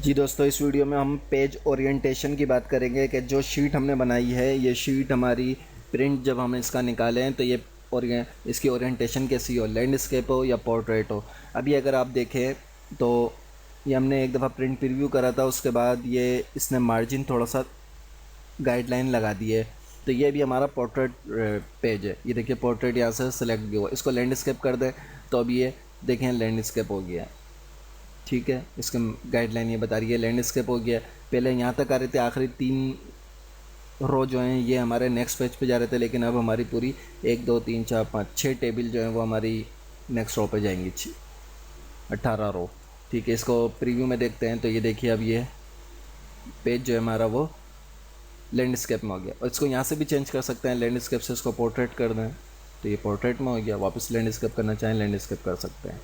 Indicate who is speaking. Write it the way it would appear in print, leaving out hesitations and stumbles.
Speaker 1: जी दोस्तों, इस वीडियो में हम पेज ओरिएंटेशन की बात करेंगे कि जो शीट हमने बनाई है, ये शीट हमारी प्रिंट जब हम इसका निकालें तो ये इसकी ओरिएंटेशन कैसी हो, लैंडस्केप हो या पोर्ट्रेट हो। अभी अगर आप देखें तो ये हमने एक दफ़ा प्रिंट प्रीव्यू करा था, उसके बाद ये इसने मार्जिन थोड़ा सा गाइडलाइन लगा दी है। तो ये भी हमारा पोर्ट्रेट पेज है। ये देखिए पोर्ट्रेट यहाँ से सेलेक्ट भी हुआ, इसको लैंडस्केप कर दें तो अभी ये देखें लैंडस्केप हो गया। ठीक है, इसके गाइडलाइन ये बता रही है लैंडस्केप हो गया। पहले यहाँ तक आ रहे थे, आखिरी 3 रो जो हैं ये हमारे नेक्स्ट पेज पे जा रहे थे, लेकिन अब हमारी पूरी 1 2 3 4 5 6 टेबल जो है वो हमारी नेक्स्ट रो पे जाएंगी। 18 रो। ठीक है, इसको प्रीव्यू में देखते हैं तो ये देखिए अब ये पेज जो है हमारा वो लैंडस्केप में हो गया। और इसको यहाँ से भी चेंज कर सकते हैं, लैंडस्केप से इसको पोर्ट्रेट कर दें तो ये पोर्ट्रेट में हो गया। वापस लैंडस्केप करना चाहें लैंडस्केप कर सकते हैं।